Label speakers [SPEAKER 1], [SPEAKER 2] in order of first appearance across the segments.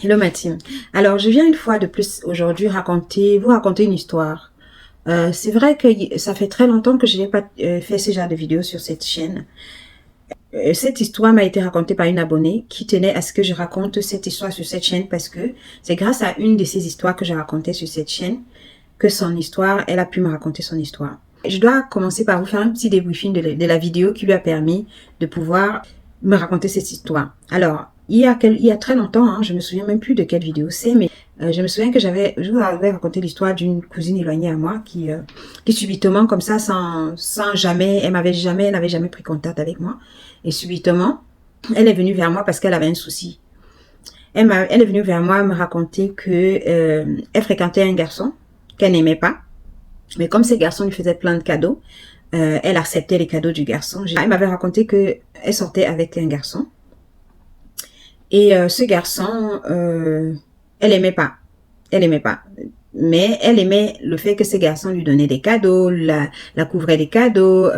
[SPEAKER 1] Hello ma team. Alors je viens une fois de plus aujourd'hui vous raconter une histoire. C'est vrai que ça fait très longtemps que je n'ai pas fait ce genre de vidéo sur cette chaîne. Cette histoire m'a été racontée par une abonnée qui tenait à ce que je raconte cette histoire sur cette chaîne parce que c'est grâce à une de ces histoires que j'ai racontées sur cette chaîne que son histoire, elle a pu me raconter son histoire. Je dois commencer par vous faire un petit débriefing de la vidéo qui lui a permis de pouvoir me raconter cette histoire. Alors, il y a très longtemps, hein, je me souviens même plus de quelle vidéo c'est, mais je me souviens que je vous avais raconté l'histoire d'une cousine éloignée à moi qui subitement, comme ça, sans jamais, elle n'avait jamais pris contact avec moi. Et subitement, elle est venue vers moi parce qu'elle avait un souci. Elle est venue vers moi me raconter que elle fréquentait un garçon qu'elle n'aimait pas. Mais comme ces garçons lui faisaient plein de cadeaux, elle acceptait les cadeaux du garçon. Elle m'avait raconté que elle sortait avec un garçon. Et ce garçon, elle aimait pas. Elle aimait pas. Mais elle aimait le fait que ces garçons lui donnaient des cadeaux, la couvraient des cadeaux,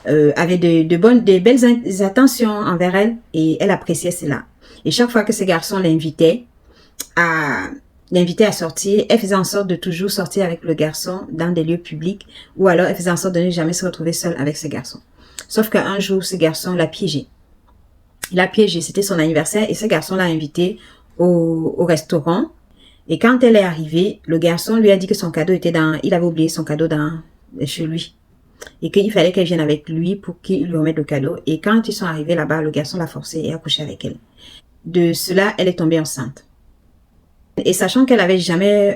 [SPEAKER 1] avait des belles attentions envers elle. Et elle appréciait cela. Et chaque fois que ces garçons l'invitaient à sortir, elle faisait en sorte de toujours sortir avec le garçon dans des lieux publics, ou alors elle faisait en sorte de ne jamais se retrouver seule avec ce garçon. Sauf qu'un jour, ce garçon l'a piégé. Il l'a piégé, c'était son anniversaire, et ce garçon l'a invité au restaurant. Et quand elle est arrivée, le garçon lui a dit que son cadeau était il avait oublié son cadeau chez lui. Et qu'il fallait qu'elle vienne avec lui pour qu'il lui remette le cadeau. Et quand ils sont arrivés là-bas, le garçon l'a forcée et a couché avec elle. De cela, elle est tombée enceinte. Et sachant qu'elle avait jamais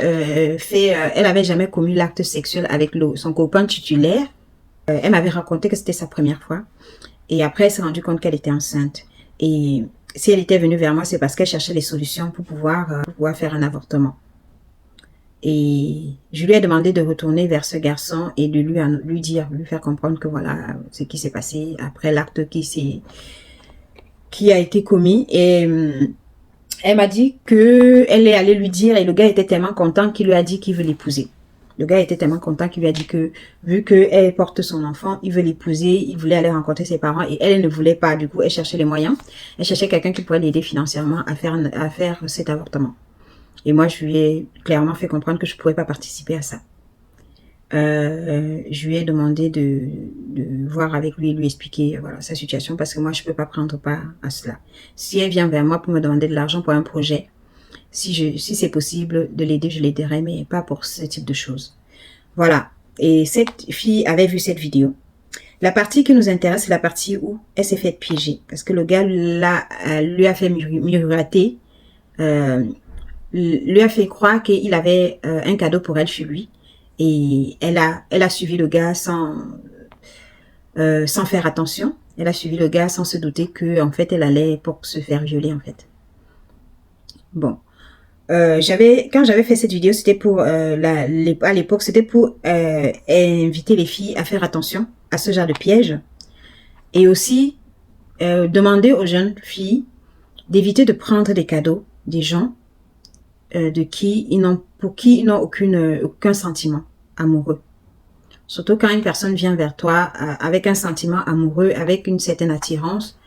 [SPEAKER 1] elle avait jamais commis l'acte sexuel avec son copain titulaire, elle m'avait raconté que c'était sa première fois. Et après, elle s'est rendue compte qu'elle était enceinte. Et si elle était venue vers moi, c'est parce qu'elle cherchait des solutions pour pouvoir faire un avortement. Et je lui ai demandé de retourner vers ce garçon et de lui faire comprendre que voilà ce qui s'est passé après l'acte qui a été commis. Et elle m'a dit que elle est allée lui dire, et le gars était tellement content qu'il lui a dit qu'il veut l'épouser. Le gars était tellement content qu'il lui a dit que, vu qu'elle porte son enfant, il veut l'épouser, il voulait aller rencontrer ses parents, et elle ne voulait pas. Du coup, elle cherchait les moyens. Elle cherchait quelqu'un qui pourrait l'aider financièrement à faire cet avortement. Et moi, je lui ai clairement fait comprendre que je ne pourrais pas participer à ça. Je lui ai demandé de voir avec lui, lui expliquer voilà sa situation, parce que moi je peux pas prendre part à cela. Si elle vient vers moi pour me demander de l'argent pour un projet, si c'est possible de l'aider, je l'aiderai, mais pas pour ce type de choses. Voilà. Et cette fille avait vu cette vidéo. La partie qui nous intéresse, c'est la partie où elle s'est faite piéger, parce que le gars lui a fait miroiter, lui a fait croire qu'il avait un cadeau pour elle chez lui. Et elle a suivi le gars sans faire attention. Elle a suivi le gars sans se douter que en fait elle allait pour se faire violer en fait. Bon, quand j'avais fait cette vidéo, c'était pour à l'époque, c'était pour inviter les filles à faire attention à ce genre de piège et aussi demander aux jeunes filles d'éviter de prendre des cadeaux des gens pour qui ils n'ont aucun sentiment amoureux. Surtout quand une personne vient vers toi avec un sentiment amoureux, avec une certaine attirance.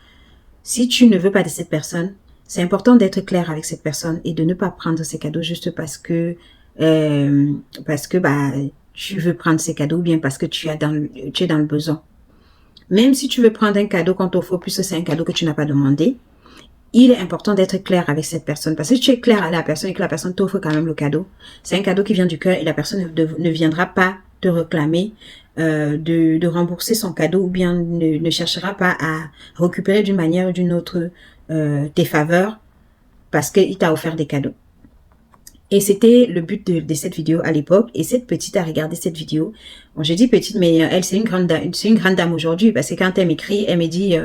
[SPEAKER 1] Si tu ne veux pas de cette personne, c'est important d'être clair avec cette personne et de ne pas prendre ces cadeaux juste parce que tu veux prendre ces cadeaux ou bien parce que tu es dans le besoin. Même si tu veux prendre un cadeau qu'on t'offre, plus c'est un cadeau que tu n'as pas demandé, il est important d'être clair avec cette personne. Parce que si tu es clair avec la personne et que la personne t'offre quand même le cadeau, c'est un cadeau qui vient du cœur et la personne ne viendra pas te réclamer de rembourser son cadeau ou bien ne cherchera pas à récupérer d'une manière ou d'une autre tes faveurs parce qu'il t'a offert des cadeaux. Et c'était le but de cette vidéo à l'époque. Et cette petite a regardé cette vidéo. Bon, je dis petite, mais elle, c'est une grande dame aujourd'hui. Parce que quand elle m'écrit, elle me dit,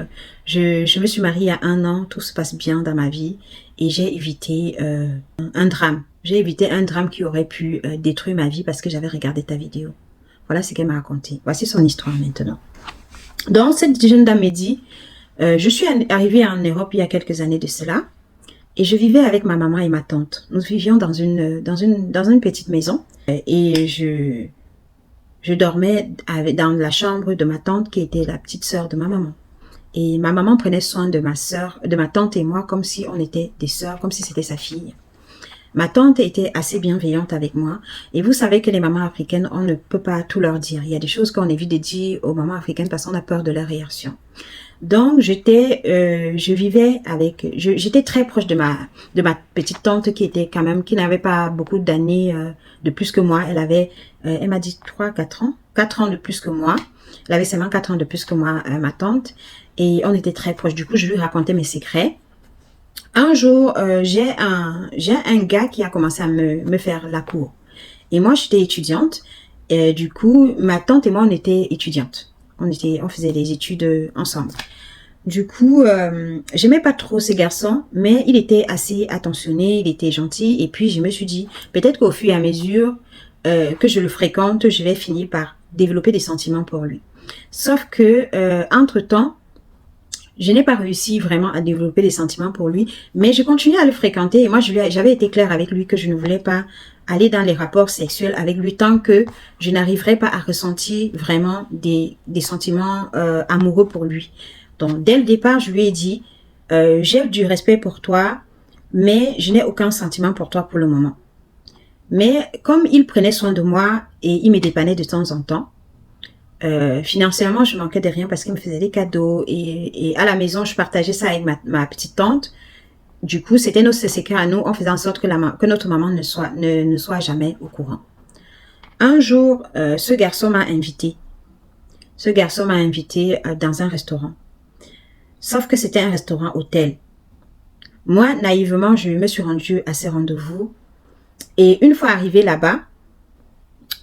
[SPEAKER 1] je me suis mariée il y a 1 an, tout se passe bien dans ma vie. Et j'ai évité un drame. J'ai évité un drame qui aurait pu détruire ma vie parce que j'avais regardé ta vidéo. Voilà ce qu'elle m'a raconté. Voici son histoire maintenant. Donc, cette jeune dame me dit, je suis arrivée en Europe il y a quelques années de cela. Et je vivais avec ma maman et ma tante. Nous vivions dans une petite maison. Et je dormais dans la chambre de ma tante qui était la petite sœur de ma maman. Et ma maman prenait soin de ma sœur, de ma tante et moi comme si on était des sœurs, comme si c'était sa fille. Ma tante était assez bienveillante avec moi. Et vous savez que les mamans africaines, on ne peut pas tout leur dire. Il y a des choses qu'on évite de dire aux mamans africaines parce qu'on a peur de leur réaction. Donc, je vivais avec, j'étais très proche de ma petite tante qui était quand même, qui n'avait pas beaucoup d'années de plus que moi. Elle avait, elle m'a dit 4 ans, 4 ans de plus que moi. Elle avait seulement 4 ans de plus que moi, ma tante. Et on était très proches. Du coup, je lui racontais mes secrets. Un jour, j'ai un gars qui a commencé à me faire la cour. Et moi, j'étais étudiante. Et du coup, ma tante et moi, on était étudiantes. On faisait des études ensemble. Du coup, j'aimais pas trop ce garçon, mais il était assez attentionné, il était gentil. Et puis, je me suis dit, peut-être qu'au fur et à mesure que je le fréquente, je vais finir par développer des sentiments pour lui. Sauf que, entre-temps, je n'ai pas réussi vraiment à développer des sentiments pour lui, mais je continuais à le fréquenter et moi j'avais été claire avec lui que je ne voulais pas aller dans les rapports sexuels avec lui tant que je n'arriverais pas à ressentir vraiment des sentiments amoureux pour lui. Donc dès le départ, je lui ai dit j'ai du respect pour toi, mais je n'ai aucun sentiment pour toi pour le moment. Mais comme il prenait soin de moi et il me dépannait de temps en temps, financièrement, je manquais de rien parce qu'il me faisait des cadeaux et à la maison, je partageais ça avec ma petite tante. Du coup, c'était nos secrets à nous. On faisait en sorte que notre maman ne soit jamais au courant. Un jour, ce garçon m'a invité. Ce garçon m'a invité dans un restaurant. Sauf que c'était un restaurant hôtel. Moi, naïvement, je me suis rendue à ces rendez-vous. Et une fois arrivé là-bas,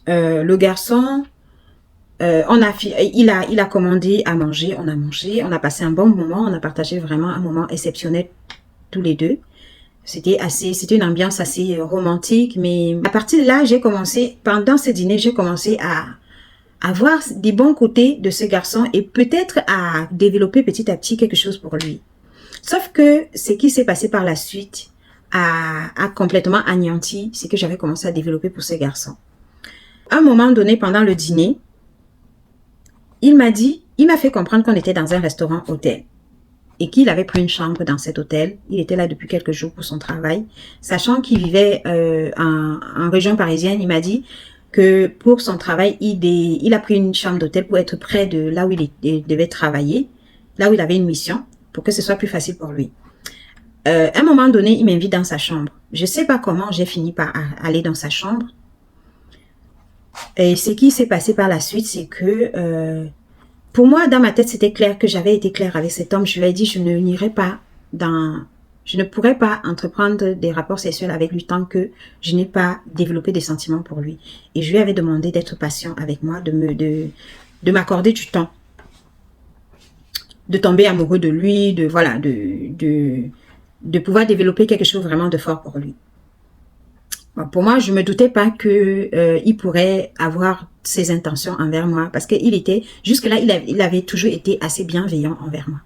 [SPEAKER 1] le garçon... il a commandé à manger, on a mangé, on a passé un bon moment, on a partagé vraiment un moment exceptionnel tous les deux. C'était une ambiance assez romantique, mais à partir de là, pendant ce dîner, j'ai commencé à voir des bons côtés de ce garçon et peut-être à développer petit à petit quelque chose pour lui. Sauf que ce qui s'est passé par la suite a complètement anéanti ce que j'avais commencé à développer pour ce garçon. À un moment donné, pendant le dîner, il m'a fait comprendre qu'on était dans un restaurant hôtel et qu'il avait pris une chambre dans cet hôtel. Il était là depuis quelques jours pour son travail. Sachant qu'il vivait en région parisienne, il m'a dit que pour son travail, il a pris une chambre d'hôtel pour être près de là où il devait travailler, là où il avait une mission, pour que ce soit plus facile pour lui. À un moment donné, il m'invite dans sa chambre. Je sais pas comment j'ai fini par aller dans sa chambre. Et ce qui s'est passé par la suite, c'est que pour moi, dans ma tête, c'était clair que j'avais été claire avec cet homme. Je lui ai dit, je ne pourrais pas entreprendre des rapports sexuels avec lui tant que je n'ai pas développé des sentiments pour lui. Et je lui avais demandé d'être patient avec moi, de m'accorder du temps, de tomber amoureux de lui, de pouvoir développer quelque chose vraiment de fort pour lui. Bon, pour moi, je me doutais pas que il pourrait avoir ses intentions envers moi parce que jusque-là, il avait toujours été assez bienveillant envers moi.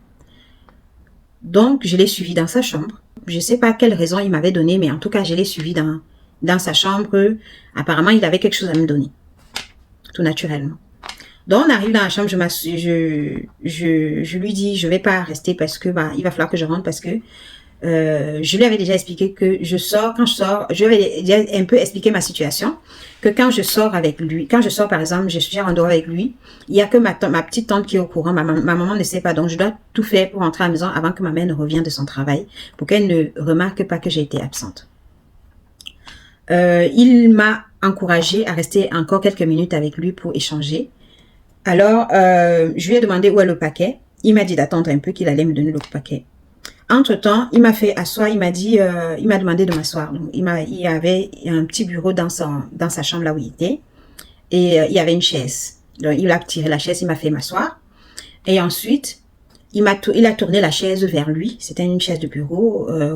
[SPEAKER 1] Donc, je l'ai suivi dans sa chambre. Je sais pas quelle raison il m'avait donné, mais en tout cas, je l'ai suivi dans sa chambre. Apparemment, il avait quelque chose à me donner, tout naturellement. Donc, on arrive dans la chambre, je lui dis, je vais pas rester parce que il va falloir que je rentre parce que je lui avais déjà expliqué que quand je sors, je lui avais déjà un peu expliqué ma situation, que quand je sors avec lui, quand je sors par exemple, je suis en dehors avec lui, il y a que ma petite tante qui est au courant, ma maman ne sait pas, donc je dois tout faire pour rentrer à la maison avant que ma mère ne revienne de son travail, pour qu'elle ne remarque pas que j'ai été absente. Il m'a encouragée à rester encore quelques minutes avec lui pour échanger. Alors, je lui ai demandé où est le paquet. Il m'a dit d'attendre un peu qu'il allait me donner le paquet. Entre-temps, il m'a fait asseoir, il m'a demandé de m'asseoir. Il y avait un petit bureau dans sa chambre là où il était. Et il y avait une chaise. Donc, il a tiré la chaise, il m'a fait m'asseoir. Et ensuite, il a tourné la chaise vers lui. C'était une chaise de bureau, à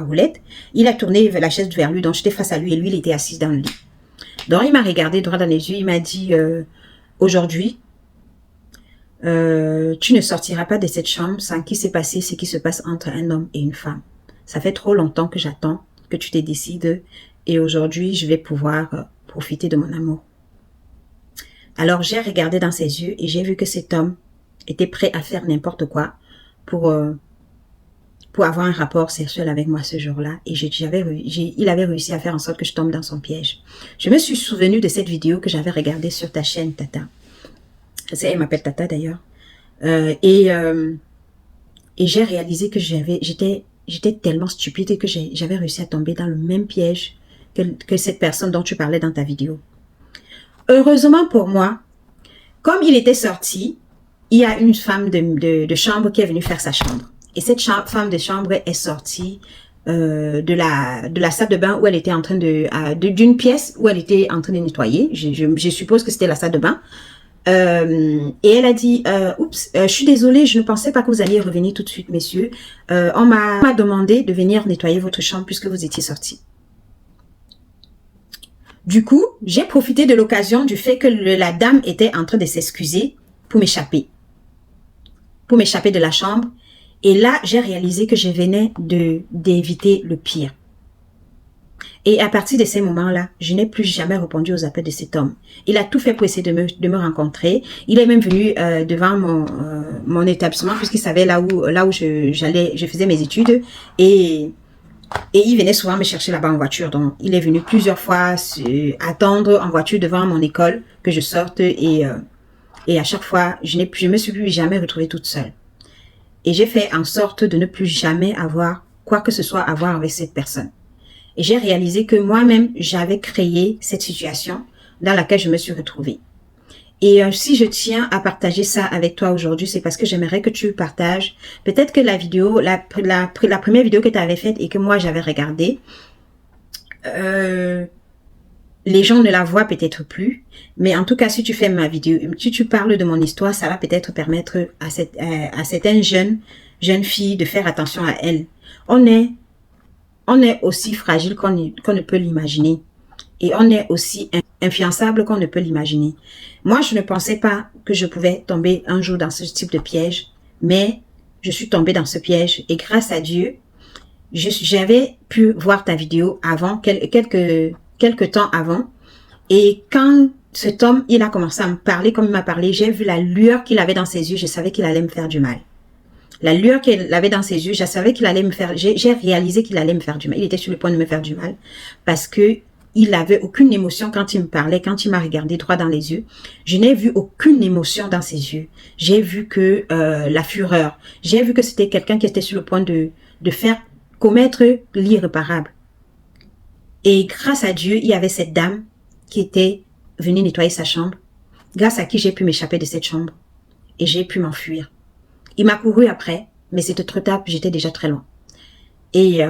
[SPEAKER 1] roulette. Il a tourné la chaise vers lui, donc j'étais face à lui et lui, il était assis dans le lit. Donc, il m'a regardé droit dans les yeux, il m'a dit, aujourd'hui, tu ne sortiras pas de cette chambre sans qu'il s'est passé ce qui se passe entre un homme et une femme. Ça fait trop longtemps que j'attends que tu te décides et aujourd'hui, je vais pouvoir profiter de mon amour. Alors, j'ai regardé dans ses yeux et j'ai vu que cet homme était prêt à faire n'importe quoi pour avoir un rapport sexuel avec moi ce jour-là. Et il avait réussi à faire en sorte que je tombe dans son piège. Je me suis souvenu de cette vidéo que j'avais regardée sur ta chaîne, Tata. Elle m'appelle Tata d'ailleurs. Et j'ai réalisé que j'étais tellement stupide et que j'avais réussi à tomber dans le même piège que cette personne dont tu parlais dans ta vidéo. Heureusement pour moi, comme il était sorti, il y a une femme de chambre qui est venue faire sa chambre. Et cette femme de chambre est sortie de la salle de bain où elle était en train d'une pièce où elle était en train de nettoyer. Je suppose que c'était la salle de bain. Et elle a dit, oups, je suis désolée, je ne pensais pas que vous alliez revenir tout de suite, messieurs. On m'a demandé de venir nettoyer votre chambre puisque vous étiez sortis. Du coup, j'ai profité de l'occasion du fait que la dame était en train de s'excuser pour m'échapper. Pour m'échapper de la chambre. Et là, j'ai réalisé que je venais d'éviter le pire. Et à partir de ces moments-là, je n'ai plus jamais répondu aux appels de cet homme. Il a tout fait pour essayer de me rencontrer. Il est même venu devant mon établissement puisqu'il savait là où je faisais mes études. Et il venait souvent me chercher là-bas en voiture. Donc, il est venu plusieurs fois attendre en voiture devant mon école que je sorte. Et à chaque fois, je me suis plus jamais retrouvée toute seule. Et j'ai fait en sorte de ne plus jamais avoir quoi que ce soit à voir avec cette personne. Et j'ai réalisé que moi-même, j'avais créé cette situation dans laquelle je me suis retrouvée. Et si je tiens à partager ça avec toi aujourd'hui, c'est parce que j'aimerais que tu partages. Peut-être que la vidéo, la première vidéo que tu avais faite et que moi j'avais regardée, les gens ne la voient peut-être plus. Mais en tout cas, si tu fais ma vidéo, si tu parles de mon histoire, ça va peut-être permettre à certaines jeunes filles de faire attention à elles. On est aussi fragile qu'on ne peut l'imaginer. Et on est aussi infiançable qu'on ne peut l'imaginer. Moi, je ne pensais pas que je pouvais tomber un jour dans ce type de piège, mais je suis tombée dans ce piège. Et grâce à Dieu, j'avais pu voir ta vidéo avant, quelques temps avant. Et quand cet homme, il a commencé à me parler comme il m'a parlé, j'ai vu la lueur qu'il avait dans ses yeux, je savais qu'il allait me faire du mal. La lueur qu'il avait dans ses yeux, je savais qu'il allait me faire, j'ai réalisé qu'il allait me faire du mal. Il était sur le point de me faire du mal parce que il avait aucune émotion quand il me parlait, quand il m'a regardé droit dans les yeux. Je n'ai vu aucune émotion dans ses yeux. J'ai vu que la fureur. J'ai vu que c'était quelqu'un qui était sur le point de faire commettre l'irréparable. Et grâce à Dieu, il y avait cette dame qui était venue nettoyer sa chambre, grâce à qui j'ai pu m'échapper de cette chambre et j'ai pu m'enfuir. Il m'a couru après, mais c'était trop tard, j'étais déjà très loin. Et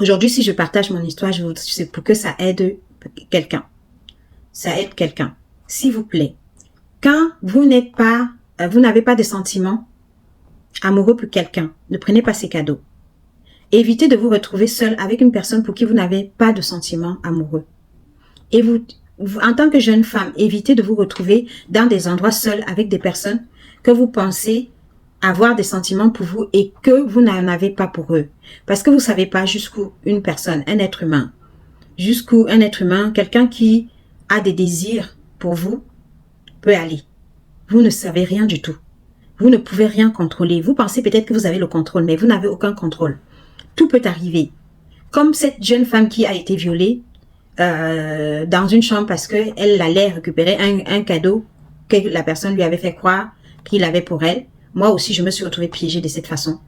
[SPEAKER 1] aujourd'hui, si je partage mon histoire, c'est pour que ça aide quelqu'un. Ça aide quelqu'un. S'il vous plaît, quand vous n'avez pas de sentiments amoureux pour quelqu'un, ne prenez pas ses cadeaux. Évitez de vous retrouver seul avec une personne pour qui vous n'avez pas de sentiments amoureux. Et vous, en tant que jeune femme, évitez de vous retrouver dans des endroits seuls avec des personnes que vous pensez avoir des sentiments pour vous et que vous n'en avez pas pour eux. Parce que vous savez pas jusqu'où une personne, un être humain, quelqu'un qui a des désirs pour vous, peut aller. Vous ne savez rien du tout. Vous ne pouvez rien contrôler. Vous pensez peut-être que vous avez le contrôle, mais vous n'avez aucun contrôle. Tout peut arriver. Comme cette jeune femme qui a été violée dans une chambre parce qu'elle allait récupérer un cadeau que la personne lui avait fait croire qu'il avait pour elle. Moi aussi, je me suis retrouvée piégée de cette façon.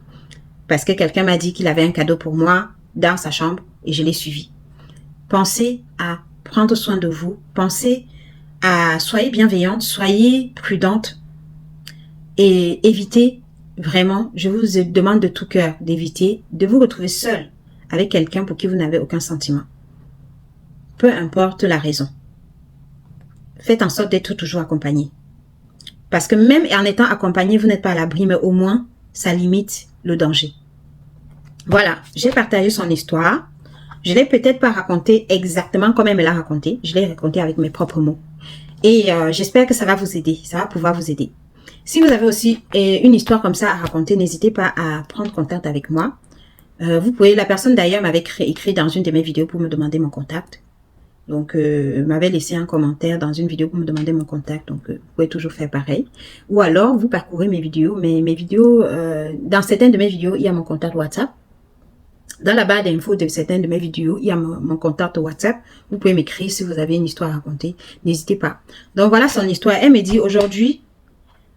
[SPEAKER 1] Parce que quelqu'un m'a dit qu'il avait un cadeau pour moi dans sa chambre et je l'ai suivi. Pensez à prendre soin de vous. Pensez à soyez bienveillante, soyez prudente et évitez vraiment, je vous demande de tout cœur d'éviter de vous retrouver seul avec quelqu'un pour qui vous n'avez aucun sentiment. Peu importe la raison. Faites en sorte d'être toujours accompagné. Parce que même en étant accompagné, vous n'êtes pas à l'abri, mais au moins, ça limite le danger. Voilà, j'ai partagé son histoire. Je l'ai peut-être pas raconté exactement comme elle me l'a raconté. Je l'ai raconté avec mes propres mots. Et j'espère que ça va vous aider. Ça va pouvoir vous aider. Si vous avez aussi une histoire comme ça à raconter, n'hésitez pas à prendre contact avec moi. Vous pouvez, la personne d'ailleurs m'avait écrit dans une de mes vidéos pour me demander mon contact. Donc, m'avait laissé un commentaire dans une vidéo pour me demander mon contact. Donc, vous pouvez toujours faire pareil. Ou alors, vous parcourez mes vidéos. Mais mes vidéos, dans certaines de mes vidéos, il y a mon contact WhatsApp. Dans la barre d'infos de certaines de mes vidéos, il y a mon contact WhatsApp. Vous pouvez m'écrire si vous avez une histoire à raconter. N'hésitez pas. Donc, voilà son histoire. Elle me dit aujourd'hui,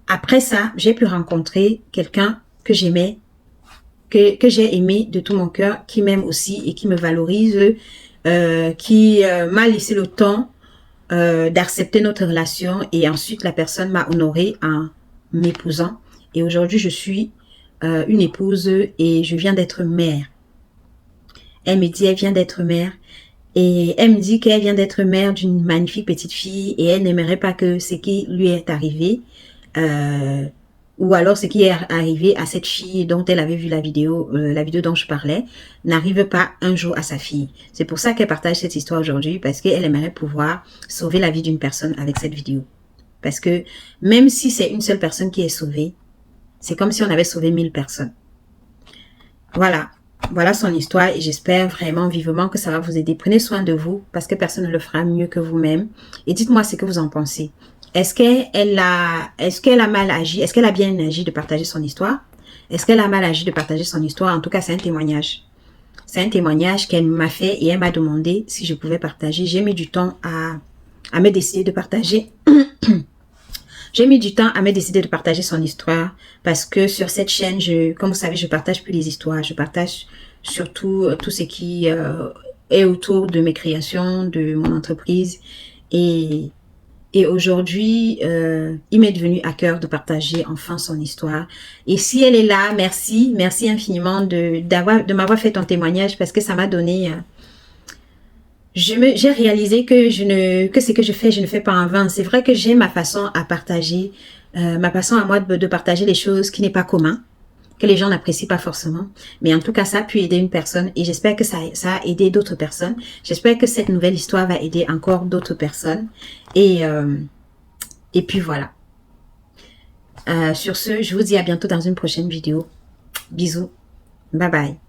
[SPEAKER 1] après ça, j'ai pu rencontrer quelqu'un que j'aimais, que j'ai aimé de tout mon cœur, qui m'aime aussi et qui me valorise, qui m'a laissé le temps d'accepter notre relation, et ensuite la personne m'a honorée en m'épousant, et aujourd'hui je suis une épouse et je viens d'être mère. Elle me dit elle vient d'être mère, et elle me dit qu'elle vient d'être mère d'une magnifique petite fille, et elle n'aimerait pas que ce qui lui est arrivé ou alors ce qui est arrivé à cette fille dont elle avait vu la vidéo dont je parlais, n'arrive pas un jour à sa fille. C'est pour ça qu'elle partage cette histoire aujourd'hui, parce qu'elle aimerait pouvoir sauver la vie d'une personne avec cette vidéo. Parce que même si c'est une seule personne qui est sauvée, c'est comme si on avait sauvé 1000 personnes. Voilà. Voilà son histoire, et j'espère vraiment vivement que ça va vous aider. Prenez soin de vous, parce que personne ne le fera mieux que vous-même. Et dites-moi ce que vous en pensez. Est-ce qu'elle a mal agi? Est-ce qu'elle a bien agi de partager son histoire? Est-ce qu'elle a mal agi de partager son histoire? En tout cas, c'est un témoignage. C'est un témoignage qu'elle m'a fait, et elle m'a demandé si je pouvais partager. J'ai mis du temps à me décider de partager. J'ai mis du temps à me décider de partager son histoire, parce que sur cette chaîne, comme vous savez, je partage plus les histoires. Je partage surtout tout ce qui est autour de mes créations, de mon entreprise. Et aujourd'hui, il m'est devenu à cœur de partager enfin son histoire. Et si elle est là, merci infiniment de m'avoir fait ton témoignage, parce que ça m'a donné... j'ai réalisé que ce que je fais, je ne fais pas en vain. C'est vrai que j'ai ma façon à partager, ma façon à moi de partager les choses qui n'est pas commun, que les gens n'apprécient pas forcément. Mais en tout cas, ça a pu aider une personne, et j'espère que ça a aidé d'autres personnes. J'espère que cette nouvelle histoire va aider encore d'autres personnes. Et puis voilà. Sur ce, je vous dis à bientôt dans une prochaine vidéo. Bisous. Bye bye.